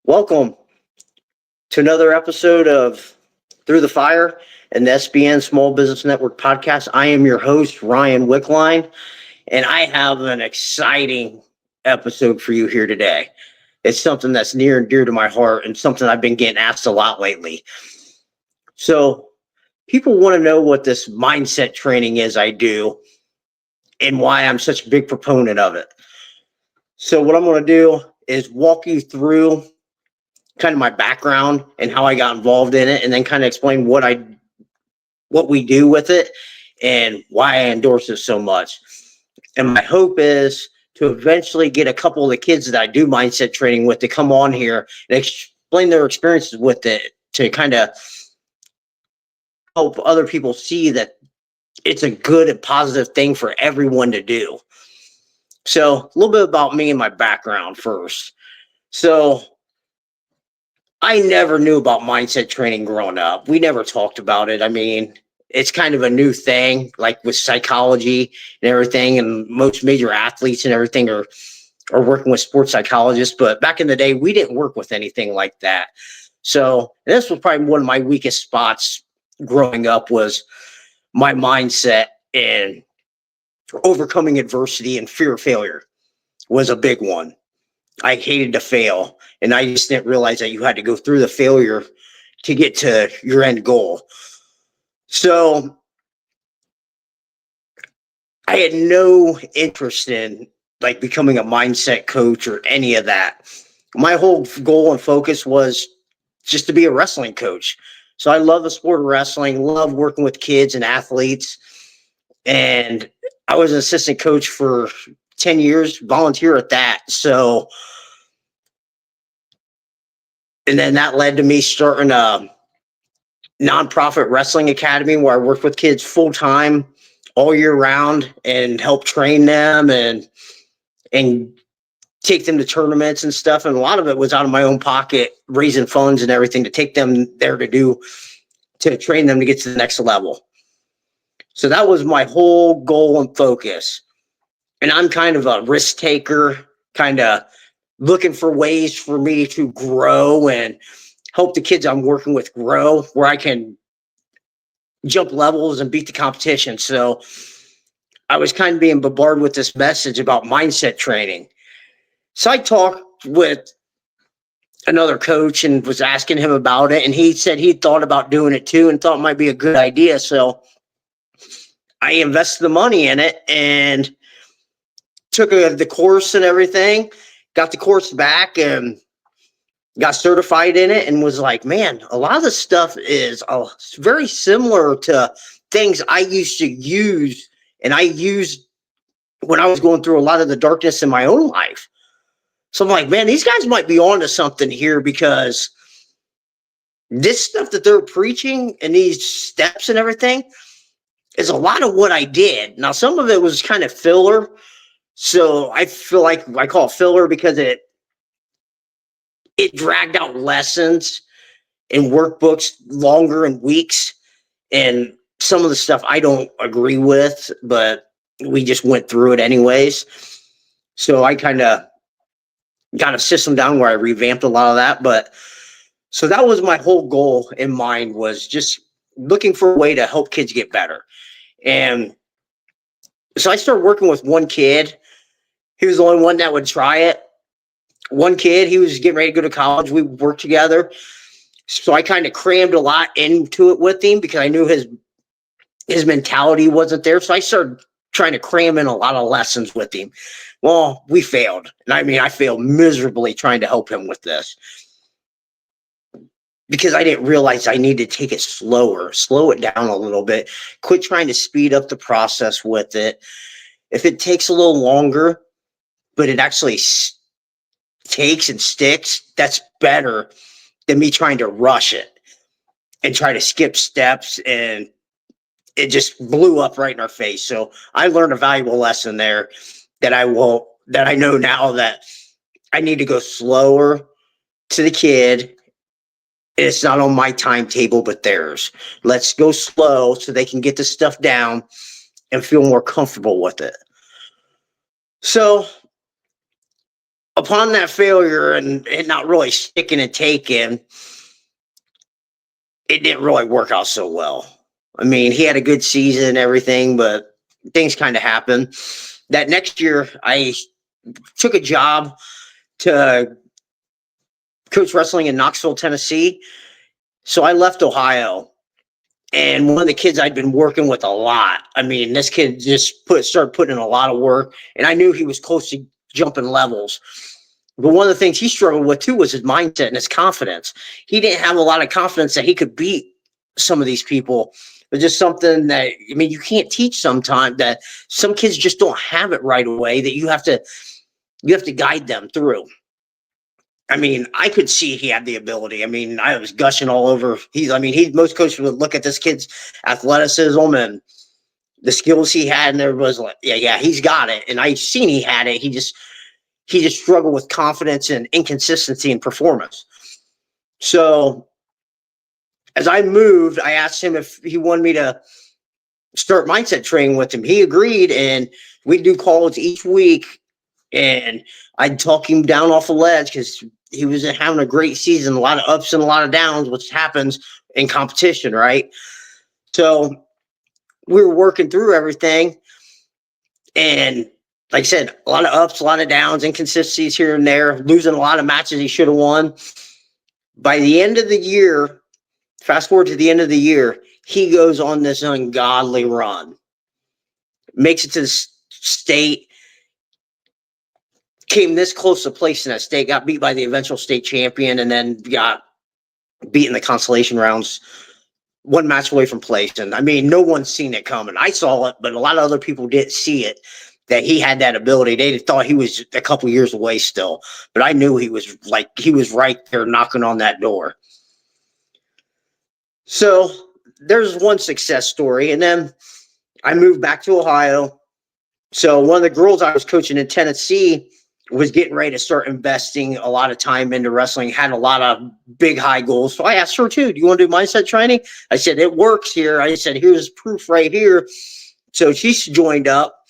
Welcome to another episode of Through the Fire and the SBN Small Business Network podcast. I am your host, Ryan Wickline, and I have an exciting episode for you here today. It's something that's near and dear to my heart and something I've been getting asked a lot lately. So, people want to know what this mindset training is I do and why I'm such a big proponent of it. So, what I'm going to do is walk you through kind of my background and how I got involved in it, and then kind of explain what we do with it and why I endorse it so much. And my hope is to eventually get a couple of the kids that I do mindset training with to come on here and explain their experiences with it to kind of help other people see that it's a good and positive thing for everyone to do. So a little bit about me and my background first. So I never knew about mindset training growing up. We never talked about it. I mean, it's kind of a new thing, like with psychology and everything, and most major athletes and everything are working with sports psychologists. But back in the day, we didn't work with anything like that. So this was probably one of my weakest spots growing up, was my mindset, and overcoming adversity and fear of failure was a big one. I hated to fail, and I just didn't realize that you had to go through the failure to get to your end goal. So I had no interest in like becoming a mindset coach or any of that. My whole goal and focus was just to be a wrestling coach. So I love the sport of wrestling, love working with kids and athletes. And I was an assistant coach for 10 years, volunteer at that. So, and then that led to me starting a nonprofit wrestling academy where I worked with kids full time all year round and help train them and take them to tournaments and stuff. And a lot of it was out of my own pocket, raising funds and everything to take them there to train them to get to the next level. So that was my whole goal and focus. And I'm kind of a risk taker, kind of looking for ways for me to grow and help the kids I'm working with grow, where I can jump levels and beat the competition. So I was kind of being bombarded with this message about mindset training. So I talked with another coach and was asking him about it. And he said he thought about doing it too and thought it might be a good idea. So I invested the money in it and took the course and everything, got the course back and got certified in it, and was like, man, a lot of this stuff is very similar to things I used to use, and I used when I was going through a lot of the darkness in my own life. So I'm like, man, these guys might be onto something here, because this stuff that they're preaching and these steps and everything is a lot of what I did. Now, some of it was kind of filler. So I feel like I call it filler because it dragged out lessons and workbooks longer in weeks. And some of the stuff I don't agree with, but we just went through it anyways. So I kind of got a system down where I revamped a lot of that. But so that was my whole goal in mind, was just looking for a way to help kids get better. And so I started working with one kid. He was the only one that would try it. One kid, he was getting ready to go to college. We worked together. So I kind of crammed a lot into it with him because I knew his mentality wasn't there. So I started trying to cram in a lot of lessons with him. Well, we failed. And I mean, I failed miserably trying to help him with this, because I didn't realize I needed to take it slower, slow it down a little bit, quit trying to speed up the process with it. If it takes a little longer, but it actually takes and sticks, that's better than me trying to rush it and try to skip steps, and it just blew up right in our face. So I learned a valuable lesson there that I know now, that I need to go slower to the kid. It's not on my timetable, but theirs. Let's go slow so they can get the stuff down and feel more comfortable with it. So upon that failure and it not really sticking and taking, it didn't really work out so well. I mean, he had a good season and everything, but things kind of happened. That next year, I took a job to coach wrestling in Knoxville, Tennessee. So I left Ohio, and one of the kids I'd been working with a lot. I mean, this kid just started putting in a lot of work, and I knew he was close to jumping levels. But one of the things he struggled with too was his mindset and his confidence. He didn't have a lot of confidence that he could beat some of these people. It's just something that, I mean, you can't teach sometimes, that some kids just don't have it right away, that you have to guide them through. I mean, I could see he had the ability. I mean, I was gushing all over. Most coaches would look at this kid's athleticism and the skills he had, and everybody's like, yeah, he's got it. And I seen he had it. He just struggled with confidence and inconsistency in performance. So as I moved, I asked him if he wanted me to start mindset training with him. He agreed, and we'd do calls each week, and I'd talk him down off the ledge because he was having a great season, a lot of ups and a lot of downs, which happens in competition, right? So we were working through everything, and like I said, a lot of ups, a lot of downs, inconsistencies here and there, losing a lot of matches he should have won. By the end of the year, fast forward to the end of the year, he goes on this ungodly run, makes it to the state, came this close to placing that state, got beat by the eventual state champion, and then got beat in the consolation rounds, one match away from placing. I mean, no one's seen it coming. I saw it, but a lot of other people didn't see it, that he had that ability. They thought he was a couple years away still, but I knew he was right there knocking on that door. So there's one success story. And then I moved back to Ohio. So one of the girls I was coaching in Tennessee was getting ready to start investing a lot of time into wrestling, had a lot of big, high goals. So I asked her too, do you want to do mindset training? I said, it works here. I said, here's proof right here. So she joined up.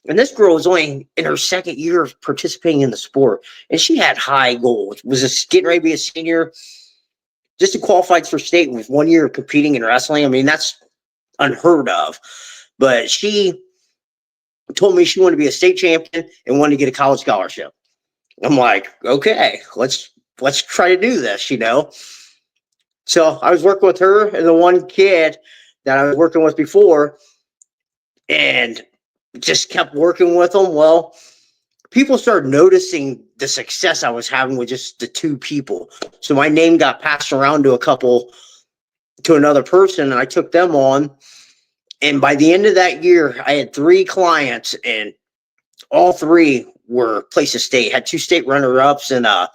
And this girl was only in her second year of participating in the sport, and she had high goals. Was getting ready to be a senior, just qualified for state with 1 year of competing in wrestling. I mean, that's unheard of. But she told me she wanted to be a state champion and wanted to get a college scholarship. I'm like, okay, let's try to do this, So I was working with her and the one kid that I was working with before, and just kept working with them. Well, people started noticing the success I was having with just the two people. So my name got passed around to another person, and I took them on. And by the end of that year, I had 3 clients, and all 3 were place of state, had 2 state runner-ups and a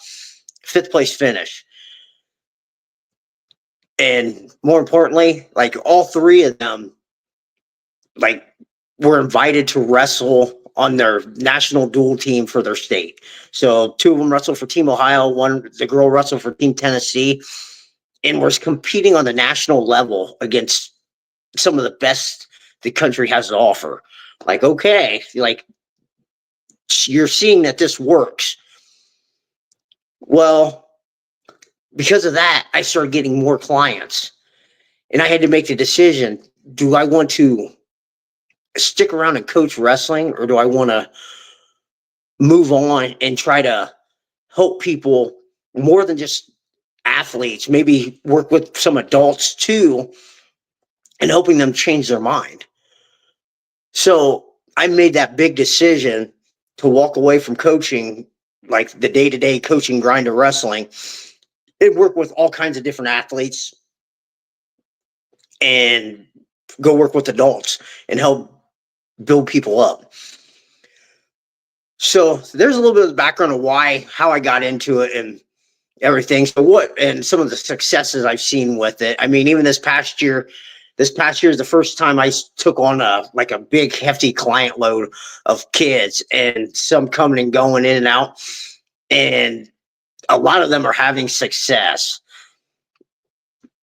5th place finish. And more importantly, all 3 of them, were invited to wrestle on their national dual team for their state. So 2 of them wrestled for Team Ohio, the girl wrestled for Team Tennessee, and was competing on the national level against some of the best the country has to offer. Okay, you're seeing that this works. Well, because of that, I started getting more clients, and I had to make the decision, do I want to stick around and coach wrestling, or do I want to move on and try to help people more than just athletes, maybe work with some adults too, and helping them change their mind? So I made that big decision to walk away from coaching, the day-to-day coaching grind of wrestling, and work with all kinds of different athletes and go work with adults and help build people up. So there's a little bit of the background of how I got into it and everything. And some of the successes I've seen with it. I mean, even this past year is the first time I took on a big, hefty client load of kids, and some coming and going in and out. And a lot of them are having success.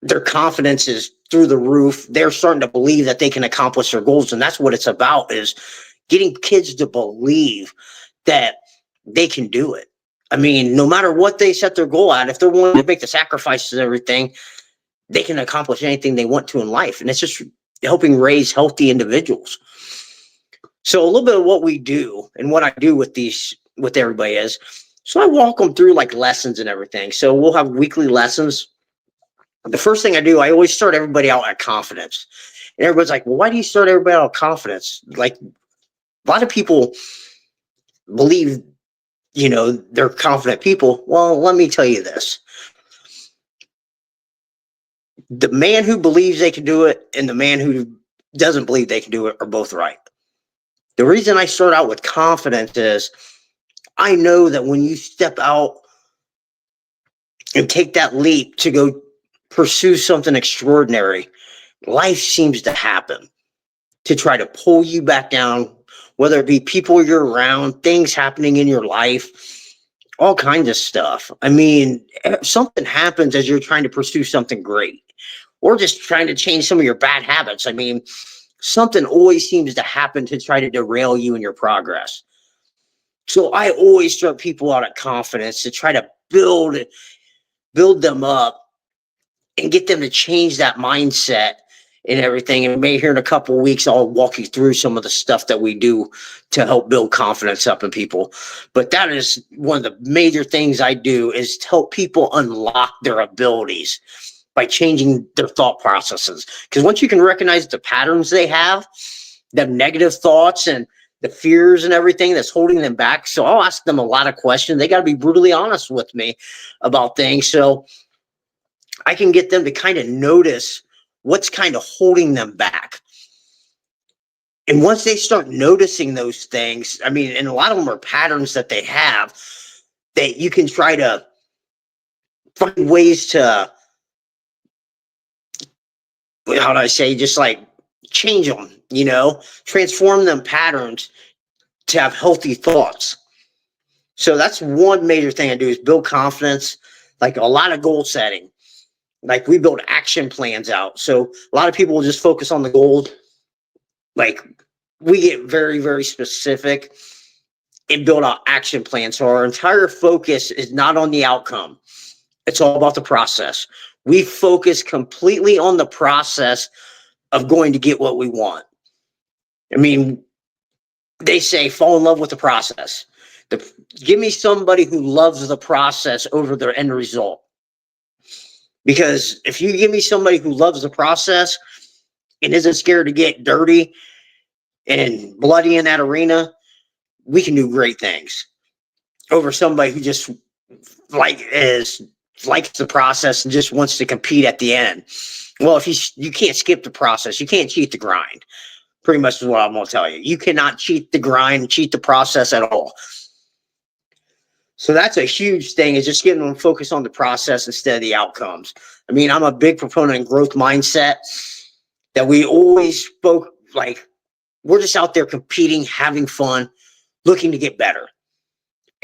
Their confidence is through the roof. They're starting to believe that they can accomplish their goals. And that's what it's about, is getting kids to believe that they can do it. I mean, no matter what they set their goal at, if they're willing to make the sacrifices and everything, they can accomplish anything they want to in life. And it's just helping raise healthy individuals. So a little bit of what we do and what I do with everybody is, so I walk them through like lessons and everything. So we'll have weekly lessons. The first thing I do, I always start everybody out at confidence. And everybody's like, well, why do you start everybody out at confidence? Like, a lot of people believe, they're confident people. Well, let me tell you this. The man who believes they can do it and the man who doesn't believe they can do it are both right. The reason I start out with confidence is I know that when you step out and take that leap to go pursue something extraordinary, life seems to happen to try to pull you back down, whether it be people you're around, things happening in your life, all kinds of stuff. I mean, something happens as you're trying to pursue something great or just trying to change some of your bad habits. I mean, something always seems to happen to try to derail you in your progress. So I always start people out at confidence to try to build them up and get them to change that mindset and everything. And maybe here in a couple of weeks, I'll walk you through some of the stuff that we do to help build confidence up in people. But that is one of the major things I do, is to help people unlock their abilities by changing their thought processes. Because once you can recognize the patterns they have, the negative thoughts and the fears and everything that's holding them back. So I'll ask them a lot of questions. They got to be brutally honest with me about things. So I can get them to kind of notice what's kind of holding them back. And once they start noticing those things, I mean, and a lot of them are patterns that they have, that you can try to find ways to, how do I say, just like change them, transform them patterns to have healthy thoughts. So that's one major thing I do, is build confidence, like a lot of goal setting. Like we build action plans out. So a lot of people will just focus on the goals. Like we get very, very specific and build out action plans. So our entire focus is not on the outcome. It's all about the process. We focus completely on the process of going to get what we want. I mean, they say fall in love with the process. Give me somebody who loves the process over their end result. Because if you give me somebody who loves the process and isn't scared to get dirty and bloody in that arena, we can do great things over somebody who just likes the process and just wants to compete at the end. Well, if you can't skip the process, you can't cheat the grind. Pretty much is what I'm going to tell you. You cannot cheat the grind, cheat the process at all. So that's a huge thing, is just getting them focused on the process instead of the outcomes. I mean, I'm a big proponent of growth mindset, that we always spoke like we're just out there competing, having fun, looking to get better.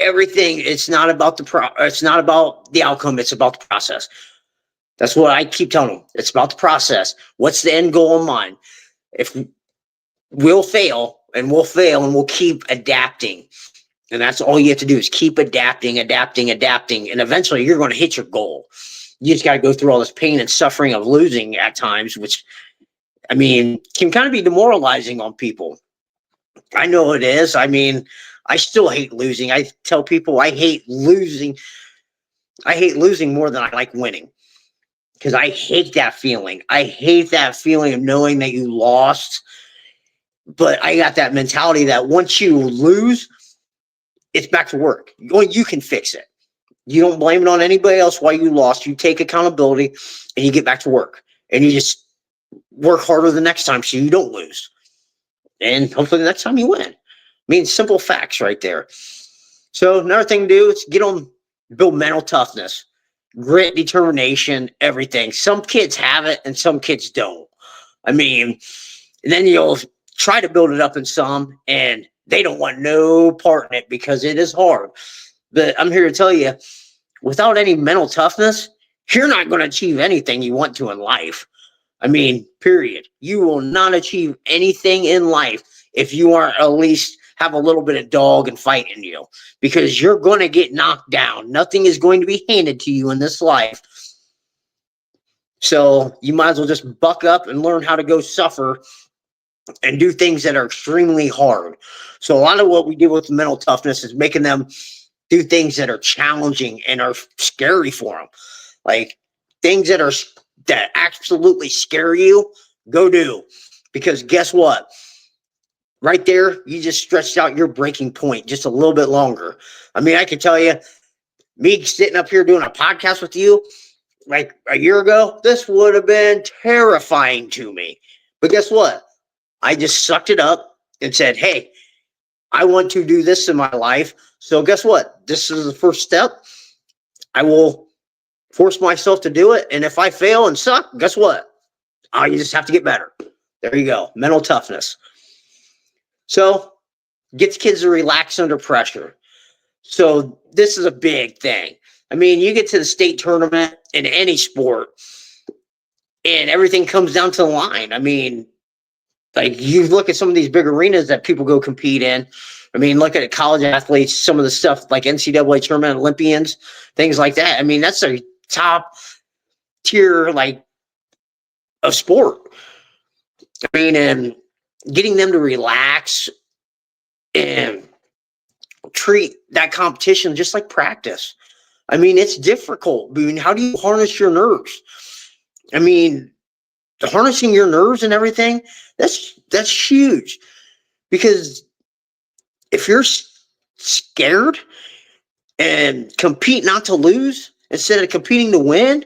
Everything, it's not about it's not about the outcome, it's about the process. That's what I keep telling them. It's about the process. What's the end goal in mind? If we'll fail and we'll keep adapting. And that's all you have to do, is keep adapting. And eventually you're going to hit your goal. You just got to go through all this pain and suffering of losing at times, which, I mean, can kind of be demoralizing on people. I know it is. I mean, I still hate losing. I tell people I hate losing. I hate losing more than I like winning, because I hate that feeling. I hate that feeling of knowing that you lost. But I got that mentality that once you lose, it's back to work. You can fix it. You don't blame it on anybody else why you lost. You take accountability and you get back to work. And you just work harder the next time so you don't lose. And hopefully the next time you win. I mean, simple facts right there. So another thing to do is build mental toughness, grit, determination, everything. Some kids have it and some kids don't. I mean, and then you'll try to build it up in some, and they don't want no part in it because it is hard. But I'm here to tell you, without any mental toughness, you're not going to achieve anything you want to in life. I mean, period. You will not achieve anything in life if you aren't at least have a little bit of dog and fight in you, because you're going to get knocked down. Nothing is going to be handed to you in this life. So you might as well just buck up and learn how to go suffer and do things that are extremely hard. So a lot of what we do with mental toughness is making them do things that are challenging and are scary for them. Like things that absolutely scare you, go do. Because guess what? Right there, you just stretched out your breaking point just a little bit longer. I mean, I can tell you, me sitting up here doing a podcast with you like a year ago, this would have been terrifying to me. But guess what? I just sucked it up and said, hey, I want to do this in my life. So guess what? This is the first step. I will force myself to do it. And if I fail and suck, guess what? You just have to get better. There you go. Mental toughness. So gets kids to relax under pressure. So this is a big thing. I mean, you get to the state tournament in any sport and everything comes down to the line. I mean, like you look at some of these big arenas that people go compete in. I mean, look at college athletes, some of the stuff like NCAA tournament Olympians, things like that. I mean, that's a top tier like of sport. I mean, and getting them to relax and treat that competition just like practice. I mean, it's difficult. I mean, how do you harness your nerves? I mean, harnessing your nerves and everything, that's huge. Because if you're scared and compete not to lose instead of competing to win,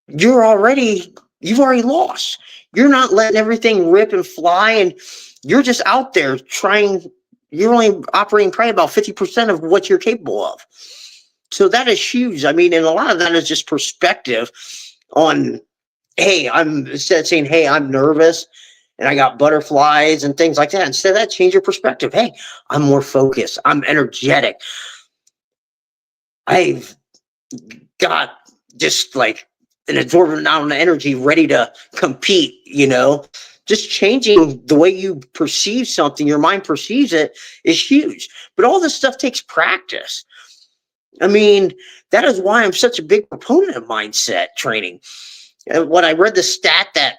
you've already lost. You're not letting everything rip and fly, and you're just out there trying. You're only operating probably about 50% of what you're capable of. So that is huge. I mean, and a lot of that is just perspective on, hey, instead of saying, hey, I'm nervous and I got butterflies and things like that. Instead of that, change your perspective. Hey, I'm more focused. I'm energetic. I've got just like an absorbent amount of energy ready to compete, you know. Just changing the way you perceive something, your mind perceives it, is huge. But all this stuff takes practice. I mean, that is why I'm such a big proponent of mindset training. When I read the stat that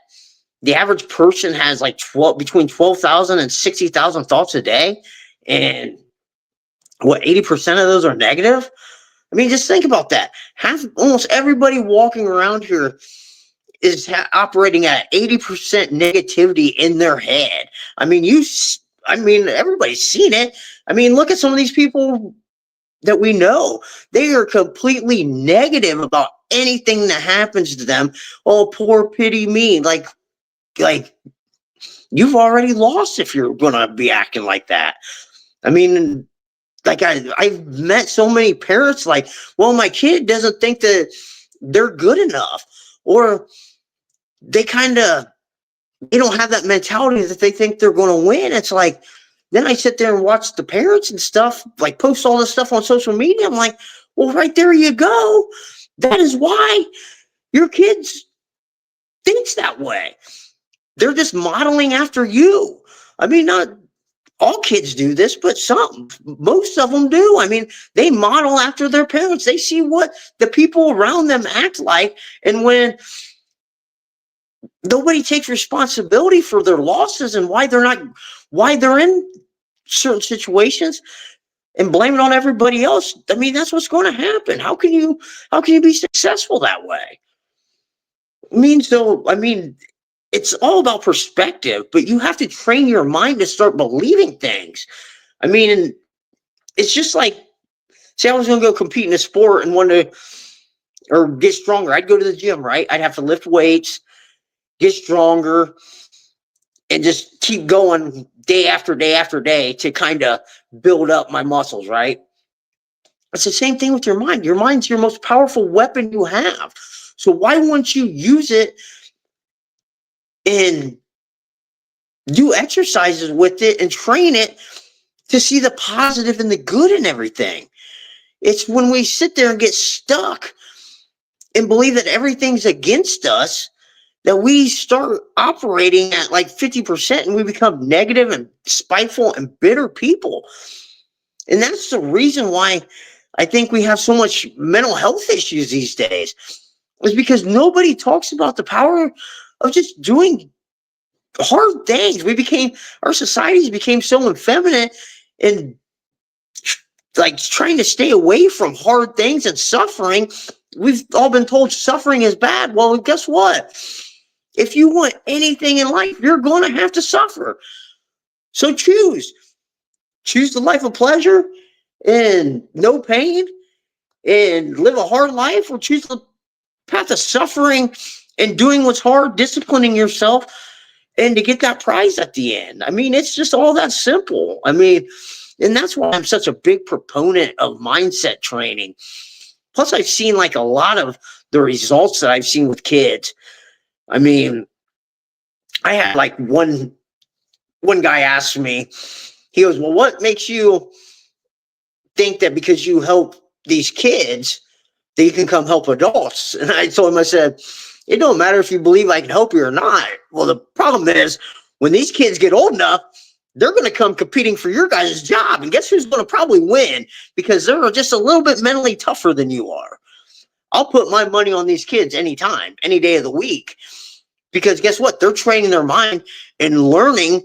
the average person has like between 12,000 and 60,000 thoughts a day, and what, 80% of those are negative? I mean, just think about that. Almost everybody walking around here is operating at 80% negativity in their head. I mean, everybody's seen it. I mean, look at some of these people that we know. They are completely negative about anything that happens to them. Oh, poor pity me. Like you've already lost if you're going to be acting like that. I mean, like I've met so many parents like, well, my kid doesn't think that they're good enough, or they don't have that mentality that they think they're going to win. It's like, then I sit there and watch the parents and stuff, like post all this stuff on social media. I'm like, well, right there you go. That is why your kids thinks that way. They're just modeling after you. I mean, not all kids do this, but most of them do. I mean, they model after their parents. They see what the people around them act like. And when nobody takes responsibility for their losses and why they're in certain situations and blame it on everybody else, I mean, that's what's going to happen. How can you be successful that way? I mean, it's all about perspective, but you have to train your mind to start believing things. I mean, it's just like, say I was going to go compete in a sport and want to, or get stronger. I'd go to the gym, right? I'd have to lift weights, get stronger, and just keep going day after day after day to kind of build up my muscles, right? It's the same thing with your mind. Your mind's your most powerful weapon you have. So why wouldn't you use it and do exercises with it and train it to see the positive and the good in everything? It's when we sit there and get stuck and believe that everything's against us that we start operating at like 50% and we become negative and spiteful and bitter people. And that's the reason why I think we have so much mental health issues these days, is because nobody talks about the power of just doing hard things. Our societies became so effeminate and like trying to stay away from hard things and suffering. We've all been told suffering is bad. Well, guess what? If you want anything in life, you're going to have to suffer. So choose the life of pleasure and no pain and live a hard life, or choose the path of suffering and doing what's hard, disciplining yourself, and to get that prize at the end. I mean, it's just all that simple. I mean, and that's why I'm such a big proponent of mindset training. Plus, I've seen like a lot of the results that I've seen with kids. I mean, I had like one guy asked me, he goes, well, what makes you think that because you help these kids, that you can come help adults? And I told him, I said, it don't matter if you believe I can help you or not. Well, the problem is when these kids get old enough, they're going to come competing for your guys' job. And guess who's going to probably win? Because they're just a little bit mentally tougher than you are. I'll put my money on these kids anytime, any day of the week. Because guess what? They're training their mind and learning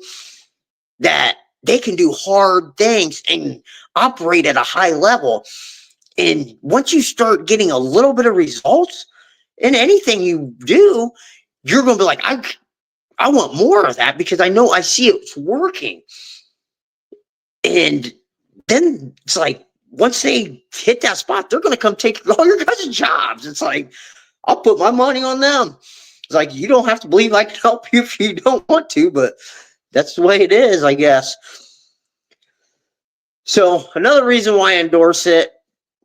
that they can do hard things and operate at a high level. And once you start getting a little bit of results in anything you do, you're going to be like, I want more of that because I see it's working. And then it's like, once they hit that spot, they're going to come take all your guys' jobs. It's like, I'll put my money on them. It's like, you don't have to believe I can help you if you don't want to, but that's the way it is, I guess. So another reason why I endorse it,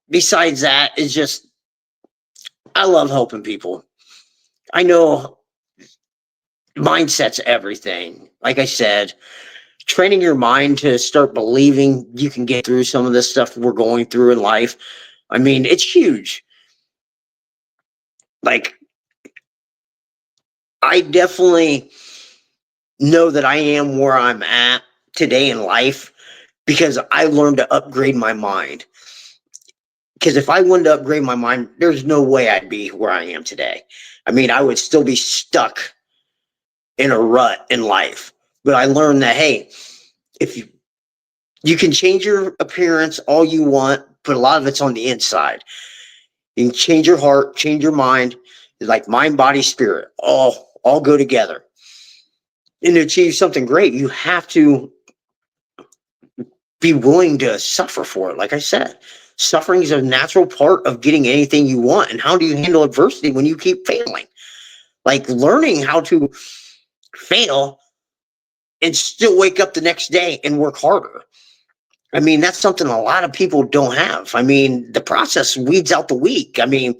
besides that, is just, I love helping people. I know mindset's everything. Like I said, training your mind to start believing you can get through some of this stuff we're going through in life. I mean, it's huge. Like, I definitely know that I am where I'm at today in life because I learned to upgrade my mind. Because if I wanted to upgrade my mind, there's no way I'd be where I am today. I mean, I would still be stuck in a rut in life. But I learned that, hey, if you can change your appearance all you want, but a lot of it's on the inside. You can change your heart, change your mind. It's like mind, body, spirit, all go together. And to achieve something great, you have to be willing to suffer for it. Like I said, suffering is a natural part of getting anything you want. And how do you handle adversity when you keep failing? Like learning how to fail and still wake up the next day and work harder. I mean, that's something a lot of people don't have. I mean, the process weeds out the weak. I mean,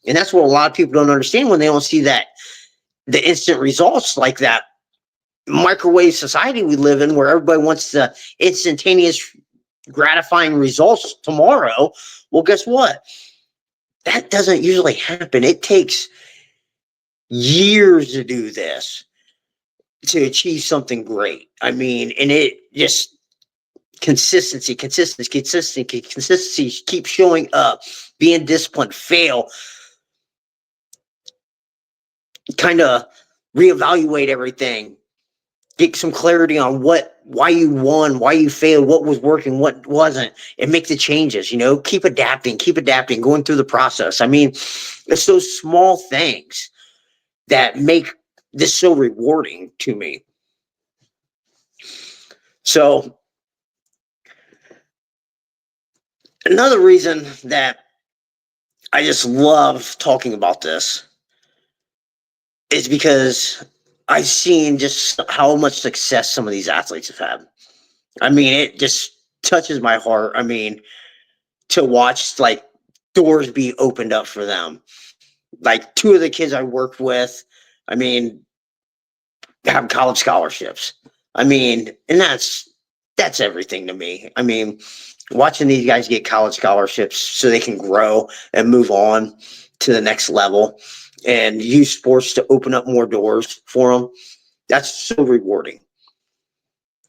and that's what a lot of people don't understand when they don't see that the instant results, like that microwave society we live in, where everybody wants the instantaneous gratifying results tomorrow. Well, guess what? That doesn't usually happen. It takes years to do this, to achieve something great. I mean, and it just consistency, keep showing up, being disciplined, fail, kind of reevaluate everything, get some clarity on why you won, why you failed, what was working, what wasn't, and make the changes. Keep adapting, going through the process. I mean, it's those small things that make this so rewarding to me. So another reason that I just love talking about this is because I've seen just how much success some of these athletes have had. I mean, it just touches my heart. I mean, to watch like doors be opened up for them. Like two of the kids I worked with, I mean, have college scholarships. I mean, and that's everything to me. I mean, watching these guys get college scholarships so they can grow and move on to the next level. and use sports to open up more doors for them. That's so rewarding,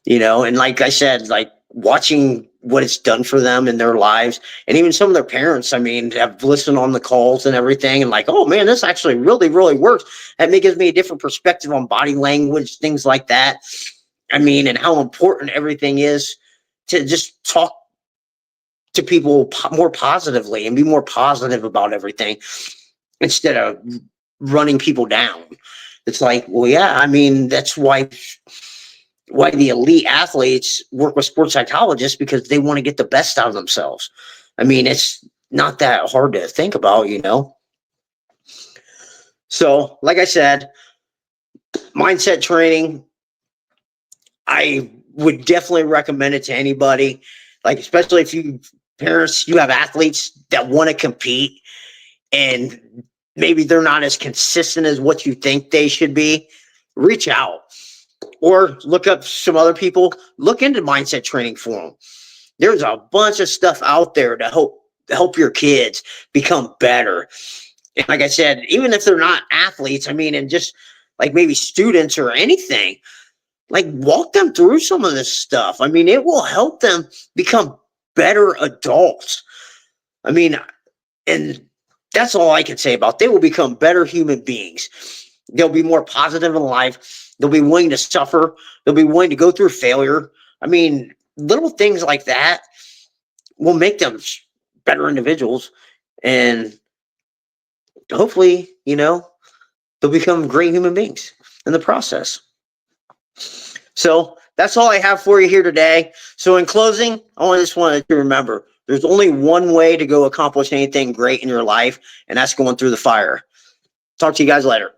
and like I said, like watching what it's done for them in their lives, and even some of their parents, I mean, have listened on the calls and everything, and like, oh man, this actually really, really works. That gives me a different perspective on body language, things like that. I mean, and how important everything is to just talk to people more positively and be more positive about everything instead of running people down. It's like, well, yeah, I mean, that's why the elite athletes work with sports psychologists, because they want to get the best out of themselves. I mean, it's not that hard to think about. So, like I said, mindset training, I would definitely recommend it to anybody, like, especially if you have athletes that want to compete and maybe they're not as consistent as what you think they should be. Reach out or look up some other people, look into mindset training for them. There's a bunch of stuff out there to help your kids become better. And like I said, even if they're not athletes, I mean, and just like maybe students or anything, like walk them through some of this stuff. I mean, it will help them become better adults. I mean, and that's all I can say about it. They will become better human beings. They'll be more positive in life. They'll be willing to suffer. They'll be willing to go through failure. I mean, little things like that will make them better individuals. And hopefully, they'll become great human beings in the process. So that's all I have for you here today. So in closing, I just wanted to remember, there's only one way to go accomplish anything great in your life, and that's going through the fire. Talk to you guys later.